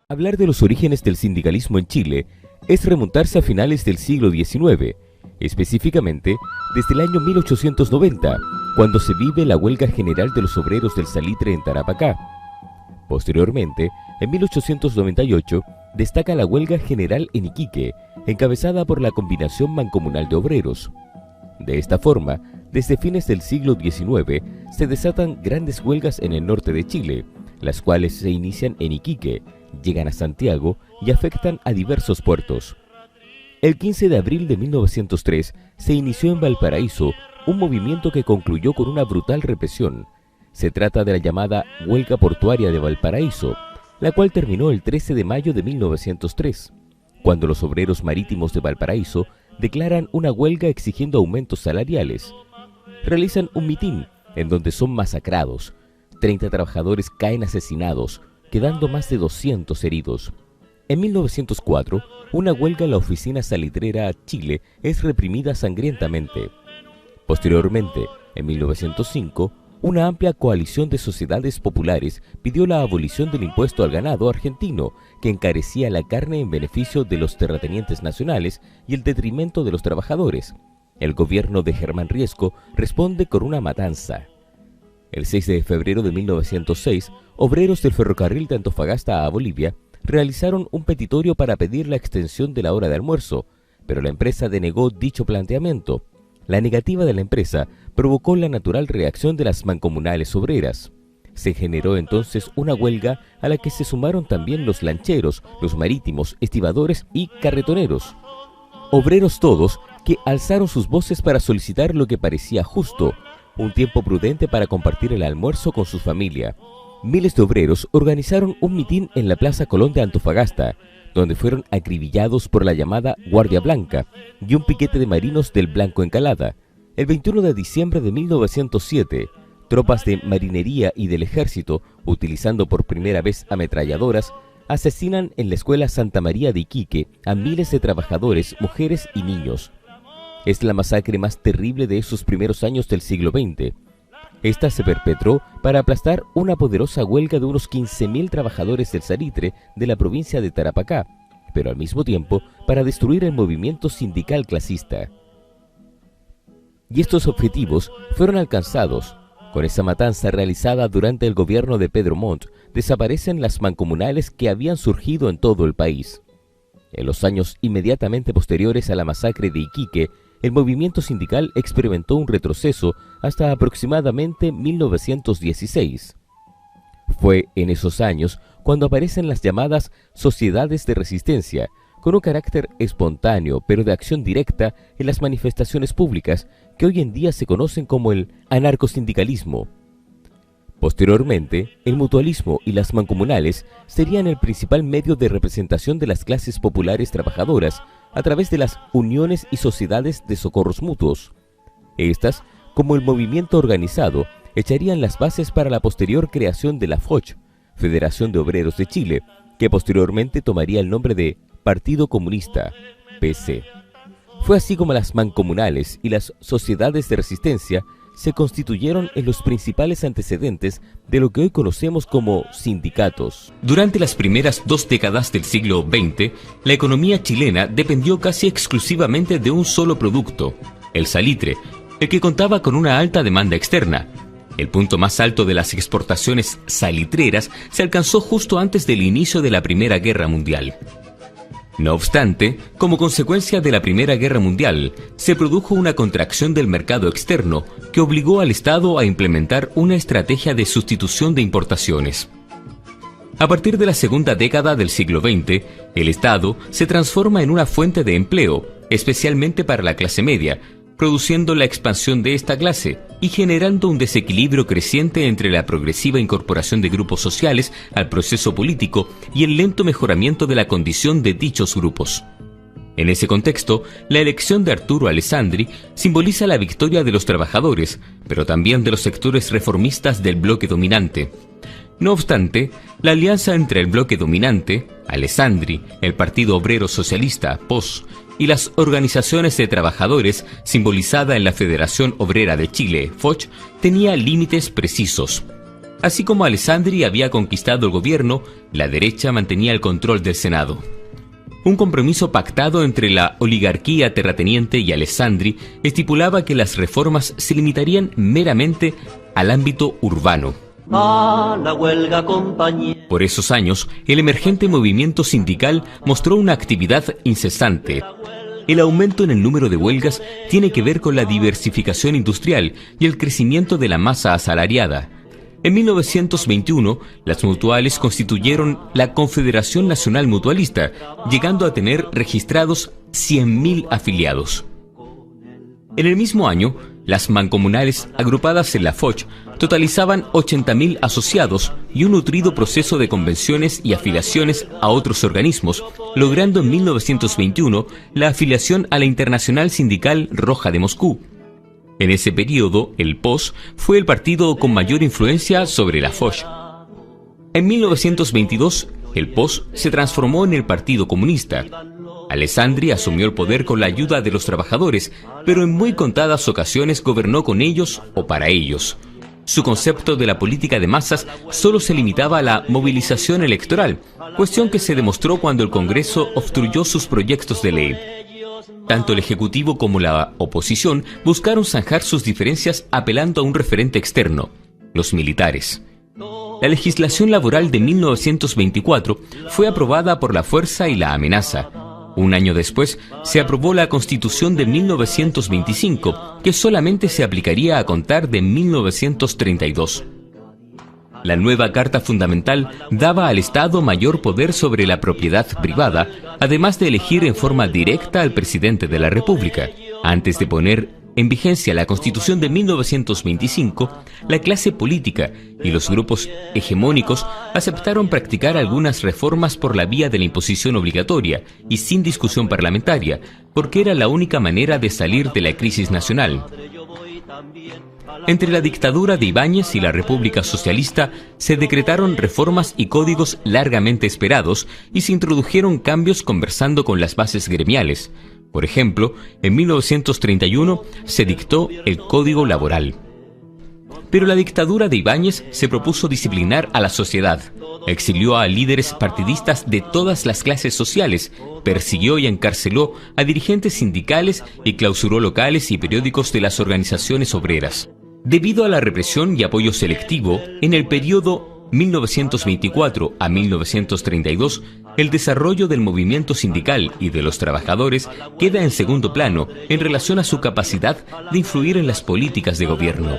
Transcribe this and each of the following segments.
Hablar de los orígenes del sindicalismo en Chile es remontarse a finales del siglo XIX, específicamente desde el año 1890, cuando se vive la huelga general de los obreros del salitre en Tarapacá. Posteriormente, en 1898, destaca la huelga general en Iquique, encabezada por la Combinación Mancomunal de Obreros. De esta forma, desde fines del siglo XIX, se desatan grandes huelgas en el norte de Chile, las cuales se inician en Iquique, llegan a Santiago y afectan a diversos puertos. El 15 de abril de 1903 se inició en Valparaíso un movimiento que concluyó con una brutal represión. Se trata de la llamada Huelga Portuaria de Valparaíso, la cual terminó el 13 de mayo de 1903, cuando los obreros marítimos de Valparaíso declaran una huelga exigiendo aumentos salariales. Realizan un mitin en donde son masacrados. 30 trabajadores caen asesinados, quedando más de 200 heridos. En 1904, una huelga en la oficina salitrera Chile es reprimida sangrientamente. Posteriormente, en 1905, una amplia coalición de sociedades populares pidió la abolición del impuesto al ganado argentino, que encarecía la carne en beneficio de los terratenientes nacionales y el detrimento de los trabajadores. El gobierno de Germán Riesco responde con una matanza. El 6 de febrero de 1906, obreros del ferrocarril de Antofagasta a Bolivia realizaron un petitorio para pedir la extensión de la hora de almuerzo, pero la empresa denegó dicho planteamiento. La negativa de la empresa provocó la natural reacción de las mancomunales obreras. Se generó entonces una huelga a la que se sumaron también los lancheros, los marítimos, estibadores y carretoneros. Obreros todos que alzaron sus voces para solicitar lo que parecía justo, un tiempo prudente para compartir el almuerzo con su familia. Miles de obreros organizaron un mitin en la Plaza Colón de Antofagasta, donde fueron acribillados por la llamada Guardia Blanca y un piquete de marinos del Blanco Encalada. El 21 de diciembre de 1907, tropas de marinería y del ejército, utilizando por primera vez ametralladoras, asesinan en la escuela Santa María de Iquique a miles de trabajadores, mujeres y niños. Es la masacre más terrible de esos primeros años del siglo XX. Esta se perpetró para aplastar una poderosa huelga de unos 15.000 trabajadores del salitre de la provincia de Tarapacá, pero al mismo tiempo para destruir el movimiento sindical clasista. Y estos objetivos fueron alcanzados. Con esa matanza realizada durante el gobierno de Pedro Montt, desaparecen las mancomunales que habían surgido en todo el país. En los años inmediatamente posteriores a la masacre de Iquique, el movimiento sindical experimentó un retroceso hasta aproximadamente 1916. Fue en esos años cuando aparecen las llamadas sociedades de resistencia, con un carácter espontáneo pero de acción directa en las manifestaciones públicas que hoy en día se conocen como el anarcosindicalismo. Posteriormente, el mutualismo y las mancomunales serían el principal medio de representación de las clases populares trabajadoras a través de las uniones y sociedades de socorros mutuos. Estas, como el movimiento organizado, echarían las bases para la posterior creación de la FOCH, Federación de Obreros de Chile, que posteriormente tomaría el nombre de Partido Comunista, PC. Fue así como las mancomunales y las sociedades de resistencia se constituyeron en los principales antecedentes de lo que hoy conocemos como sindicatos. Durante las primeras 2 décadas del siglo XX, la economía chilena dependió casi exclusivamente de un solo producto, el salitre, el que contaba con una alta demanda externa. El punto más alto de las exportaciones salitreras se alcanzó justo antes del inicio de la Primera Guerra Mundial. No obstante, como consecuencia de la Primera Guerra Mundial, se produjo una contracción del mercado externo que obligó al Estado a implementar una estrategia de sustitución de importaciones. A partir de la segunda década del siglo XX, el Estado se transforma en una fuente de empleo, especialmente para la clase media, produciendo la expansión de esta clase y generando un desequilibrio creciente entre la progresiva incorporación de grupos sociales al proceso político y el lento mejoramiento de la condición de dichos grupos. En ese contexto, la elección de Arturo Alessandri simboliza la victoria de los trabajadores, pero también de los sectores reformistas del bloque dominante. No obstante, la alianza entre el bloque dominante, Alessandri, el Partido Obrero Socialista, POS, y las organizaciones de trabajadores, simbolizada en la Federación Obrera de Chile, FOCH, tenía límites precisos. Así como Alessandri había conquistado el gobierno, la derecha mantenía el control del Senado. Un compromiso pactado entre la oligarquía terrateniente y Alessandri estipulaba que las reformas se limitarían meramente al ámbito urbano. Por esos años, el emergente movimiento sindical mostró una actividad incesante. El aumento en el número de huelgas tiene que ver con la diversificación industrial y el crecimiento de la masa asalariada. En 1921, las mutuales constituyeron la Confederación Nacional Mutualista, llegando a tener registrados 100.000 afiliados. En el mismo año, las mancomunales agrupadas en la Foch totalizaban 80.000 asociados y un nutrido proceso de convenciones y afiliaciones a otros organismos, logrando en 1921 la afiliación a la Internacional Sindical Roja de Moscú. En ese periodo, el POS fue el partido con mayor influencia sobre la Foch. En 1922, el POS se transformó en el Partido Comunista. Alessandri asumió el poder con la ayuda de los trabajadores, pero en muy contadas ocasiones gobernó con ellos o para ellos. Su concepto de la política de masas solo se limitaba a la movilización electoral, cuestión que se demostró cuando el Congreso obstruyó sus proyectos de ley. Tanto el Ejecutivo como la oposición buscaron zanjar sus diferencias apelando a un referente externo, los militares. La legislación laboral de 1924 fue aprobada por la fuerza y la amenaza. Un año después, se aprobó la Constitución de 1925, que solamente se aplicaría a contar de 1932. La nueva Carta Fundamental daba al Estado mayor poder sobre la propiedad privada, además de elegir en forma directa al presidente de la República. Antes de poner en vigencia la Constitución de 1925, la clase política y los grupos hegemónicos aceptaron practicar algunas reformas por la vía de la imposición obligatoria y sin discusión parlamentaria, porque era la única manera de salir de la crisis nacional. Entre la dictadura de Ibáñez y la República Socialista se decretaron reformas y códigos largamente esperados y se introdujeron cambios conversando con las bases gremiales. Por ejemplo, en 1931 se dictó el Código Laboral. Pero la dictadura de Ibáñez se propuso disciplinar a la sociedad, exilió a líderes partidistas de todas las clases sociales, persiguió y encarceló a dirigentes sindicales y clausuró locales y periódicos de las organizaciones obreras. Debido a la represión y apoyo selectivo, en el periodo 1924 a 1932, el desarrollo del movimiento sindical y de los trabajadores queda en segundo plano en relación a su capacidad de influir en las políticas de gobierno.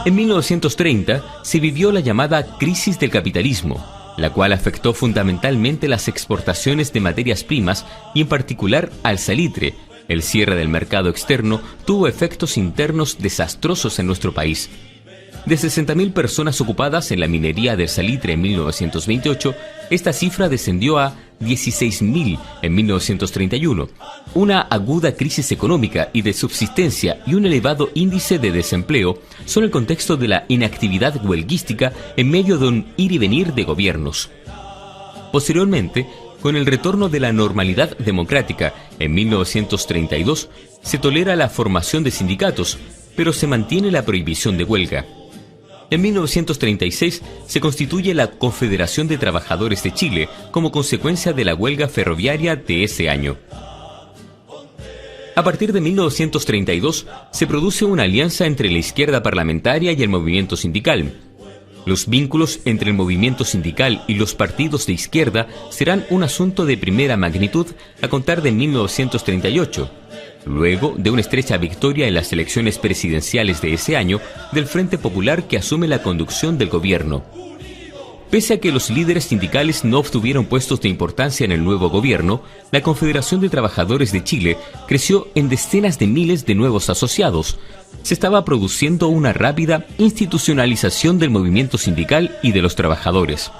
En 1930 se vivió la llamada crisis del capitalismo, la cual afectó fundamentalmente las exportaciones de materias primas y en particular al salitre. El cierre del mercado externo tuvo efectos internos desastrosos en nuestro país. De 60.000 personas ocupadas en la minería del salitre en 1928, esta cifra descendió a 16.000 en 1931. Una aguda crisis económica y de subsistencia y un elevado índice de desempleo son el contexto de la inactividad huelguística en medio de un ir y venir de gobiernos. Posteriormente, con el retorno de la normalidad democrática en 1932, se tolera la formación de sindicatos, pero se mantiene la prohibición de huelga. En 1936 se constituye la Confederación de Trabajadores de Chile como consecuencia de la huelga ferroviaria de ese año. A partir de 1932 se produce una alianza entre la izquierda parlamentaria y el movimiento sindical. Los vínculos entre el movimiento sindical y los partidos de izquierda serán un asunto de primera magnitud a contar de 1938, luego de una estrecha victoria en las elecciones presidenciales de ese año del Frente Popular que asume la conducción del gobierno. Pese a que los líderes sindicales no obtuvieron puestos de importancia en el nuevo gobierno, la Confederación de Trabajadores de Chile creció en decenas de miles de nuevos asociados. Se estaba produciendo una rápida institucionalización del movimiento sindical y de los trabajadores.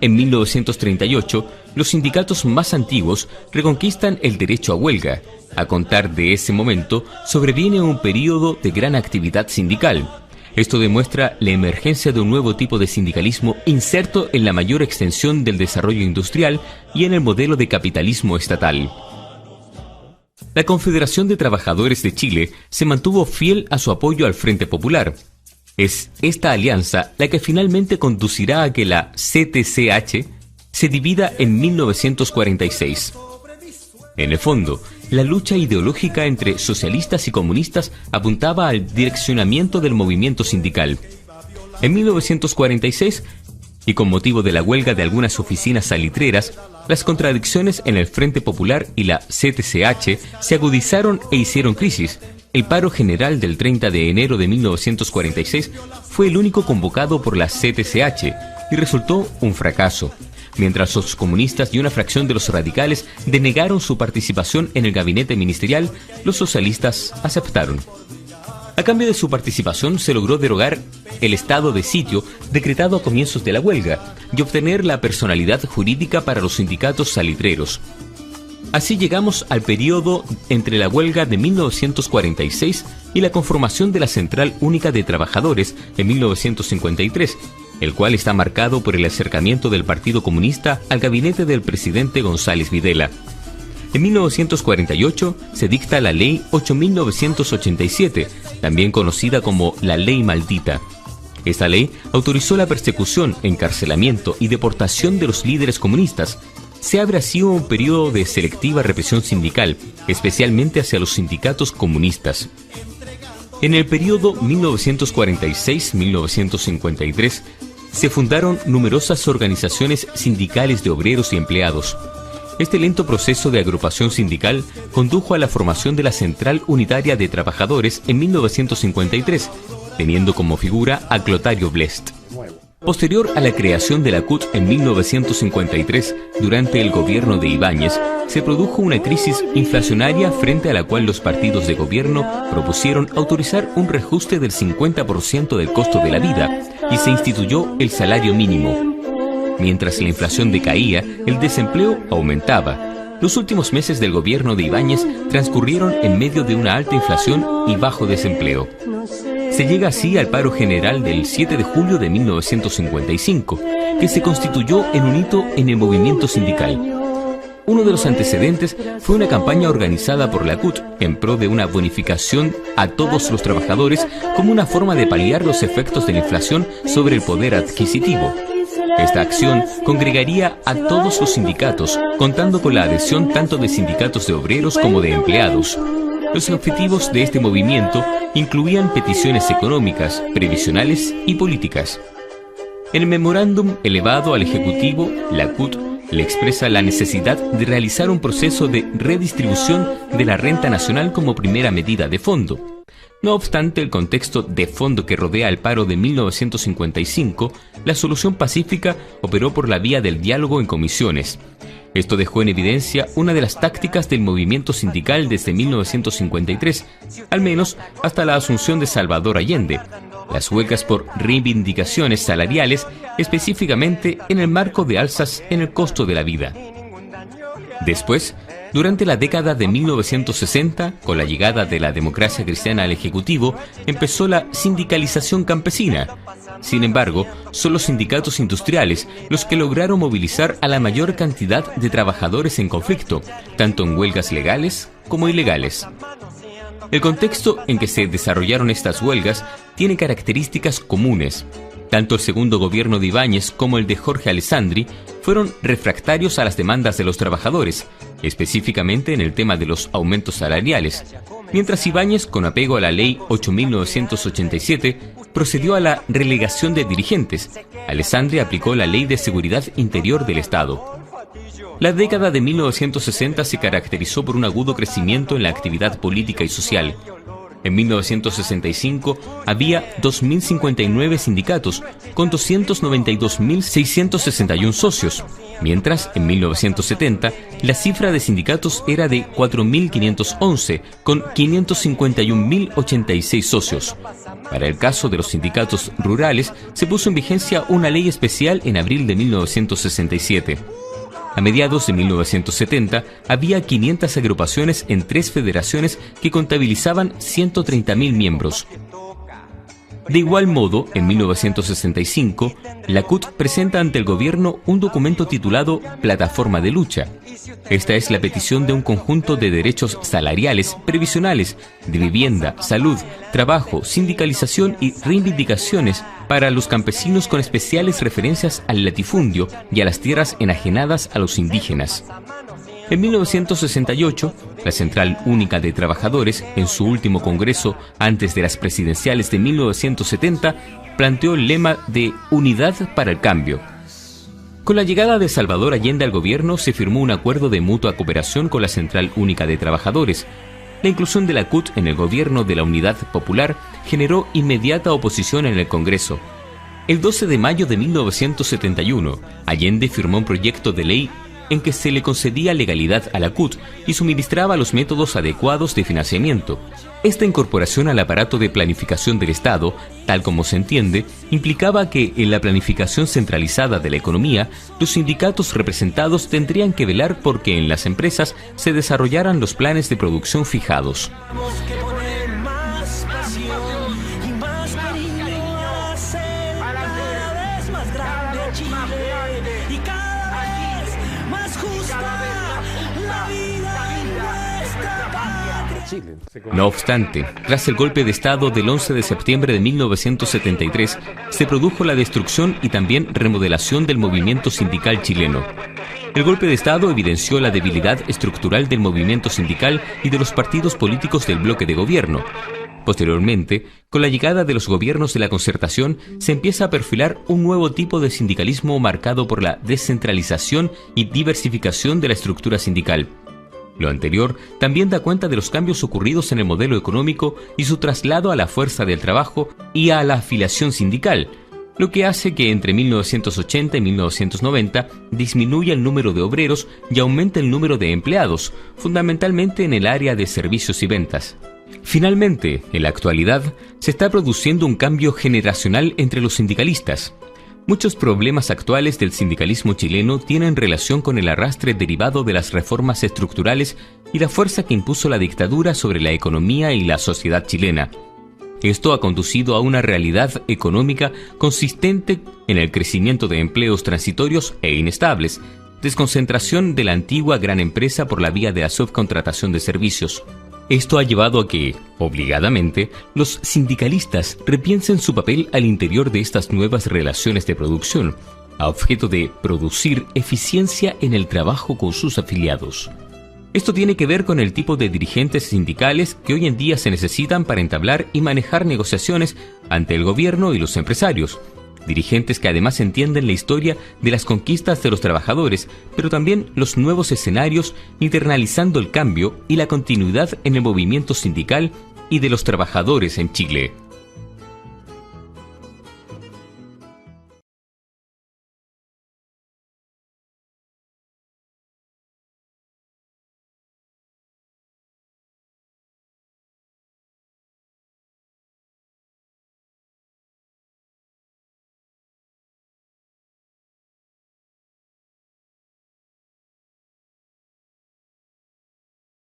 En 1938, los sindicatos más antiguos reconquistan el derecho a huelga. A contar de ese momento, sobreviene un período de gran actividad sindical. Esto demuestra la emergencia de un nuevo tipo de sindicalismo inserto en la mayor extensión del desarrollo industrial y en el modelo de capitalismo estatal. La Confederación de Trabajadores de Chile se mantuvo fiel a su apoyo al Frente Popular. Es esta alianza la que finalmente conducirá a que la CTCH se divida en 1946. En el fondo, la lucha ideológica entre socialistas y comunistas apuntaba al direccionamiento del movimiento sindical. En 1946, y con motivo de la huelga de algunas oficinas salitreras, las contradicciones en el Frente Popular y la CTCH se agudizaron e hicieron crisis. El paro general del 30 de enero de 1946 fue el único convocado por la CTCH y resultó un fracaso, mientras los comunistas y una fracción de los radicales denegaron su participación en el gabinete ministerial. Los socialistas aceptaron. A cambio de su participación se logró derogar el estado de sitio decretado a comienzos de la huelga y obtener la personalidad jurídica para los sindicatos salitreros. Así llegamos al periodo entre la huelga de 1946 y la conformación de la Central Única de Trabajadores en 1953, el cual está marcado por el acercamiento del Partido Comunista al gabinete del presidente González Videla. En 1948 se dicta la Ley 8.987, también conocida como la Ley Maldita. Esta ley autorizó la persecución, encarcelamiento y deportación de los líderes comunistas. Se abre así un periodo de selectiva represión sindical, especialmente hacia los sindicatos comunistas. En el periodo 1946-1953 se fundaron numerosas organizaciones sindicales de obreros y empleados. Este lento proceso de agrupación sindical condujo a la formación de la Central Unitaria de Trabajadores en 1953, teniendo como figura a Clotario Blest. Posterior a la creación de la CUT en 1953, durante el gobierno de Ibáñez, se produjo una crisis inflacionaria frente a la cual los partidos de gobierno propusieron autorizar un reajuste del 50% del costo de la vida y se instituyó el salario mínimo. Mientras la inflación decaía, el desempleo aumentaba. Los últimos meses del gobierno de Ibáñez transcurrieron en medio de una alta inflación y bajo desempleo. Se llega así al paro general del 7 de julio de 1955, que se constituyó en un hito en el movimiento sindical. Uno de los antecedentes fue una campaña organizada por la CUT en pro de una bonificación a todos los trabajadores como una forma de paliar los efectos de la inflación sobre el poder adquisitivo. Esta acción congregaría a todos los sindicatos, contando con la adhesión tanto de sindicatos de obreros como de empleados. Los objetivos de este movimiento incluían peticiones económicas, previsionales y políticas. En el memorándum elevado al Ejecutivo, la CUT le expresa la necesidad de realizar un proceso de redistribución de la renta nacional como primera medida de fondo. No obstante el contexto de fondo que rodea el paro de 1955, la solución pacífica operó por la vía del diálogo en comisiones. Esto dejó en evidencia una de las tácticas del movimiento sindical desde 1953, al menos hasta la asunción de Salvador Allende: las huelgas por reivindicaciones salariales, específicamente en el marco de alzas en el costo de la vida. Después, durante la década de 1960, con la llegada de la democracia cristiana al Ejecutivo, empezó la sindicalización campesina. Sin embargo, son los sindicatos industriales los que lograron movilizar a la mayor cantidad de trabajadores en conflicto, tanto en huelgas legales como ilegales. El contexto en que se desarrollaron estas huelgas tiene características comunes. Tanto el segundo gobierno de Ibáñez como el de Jorge Alessandri fueron refractarios a las demandas de los trabajadores, específicamente en el tema de los aumentos salariales, mientras Ibáñez, con apego a la Ley 8.987, procedió a la relegación de dirigentes. Alessandri aplicó la Ley de Seguridad Interior del Estado. La década de 1960 se caracterizó por un agudo crecimiento en la actividad política y social. En 1965 había 2.059 sindicatos con 292.661 socios, mientras en 1970 la cifra de sindicatos era de 4.511 con 551.086 socios. Para el caso de los sindicatos rurales se puso en vigencia una ley especial en abril de 1967. A mediados de 1970 había 500 agrupaciones en 3 federaciones que contabilizaban 130.000 miembros. De igual modo, en 1965, la CUT presenta ante el gobierno un documento titulado Plataforma de Lucha. Esta es la petición de un conjunto de derechos salariales, previsionales, de vivienda, salud, trabajo, sindicalización y reivindicaciones para los campesinos, con especiales referencias al latifundio y a las tierras enajenadas a los indígenas. En 1968, la Central Única de Trabajadores, en su último congreso antes de las presidenciales de 1970, planteó el lema de Unidad para el Cambio. Con la llegada de Salvador Allende al gobierno, se firmó un acuerdo de mutua cooperación con la Central Única de Trabajadores. La inclusión de la CUT en el gobierno de la Unidad Popular generó inmediata oposición en el Congreso. El 12 de mayo de 1971, Allende firmó un proyecto de ley en que se le concedía legalidad a la CUT y suministraba los métodos adecuados de financiamiento. Esta incorporación al aparato de planificación del Estado, tal como se entiende, implicaba que en la planificación centralizada de la economía, los sindicatos representados tendrían que velar porque en las empresas se desarrollaran los planes de producción fijados. No obstante, tras el golpe de Estado del 11 de septiembre de 1973, se produjo la destrucción y también remodelación del movimiento sindical chileno. El golpe de Estado evidenció la debilidad estructural del movimiento sindical y de los partidos políticos del bloque de gobierno. Posteriormente, con la llegada de los gobiernos de la Concertación, se empieza a perfilar un nuevo tipo de sindicalismo marcado por la descentralización y diversificación de la estructura sindical. Lo anterior también da cuenta de los cambios ocurridos en el modelo económico y su traslado a la fuerza del trabajo y a la afiliación sindical, lo que hace que entre 1980 y 1990 disminuya el número de obreros y aumente el número de empleados, fundamentalmente en el área de servicios y ventas. Finalmente, en la actualidad, se está produciendo un cambio generacional entre los sindicalistas. Muchos problemas actuales del sindicalismo chileno tienen relación con el arrastre derivado de las reformas estructurales y la fuerza que impuso la dictadura sobre la economía y la sociedad chilena. Esto ha conducido a una realidad económica consistente en el crecimiento de empleos transitorios e inestables, desconcentración de la antigua gran empresa por la vía de la subcontratación de servicios. Esto ha llevado a que, obligadamente, los sindicalistas repiensen su papel al interior de estas nuevas relaciones de producción, a objeto de producir eficiencia en el trabajo con sus afiliados. Esto tiene que ver con el tipo de dirigentes sindicales que hoy en día se necesitan para entablar y manejar negociaciones ante el gobierno y los empresarios. Dirigentes que además entienden la historia de las conquistas de los trabajadores, pero también los nuevos escenarios, internalizando el cambio y la continuidad en el movimiento sindical y de los trabajadores en Chile.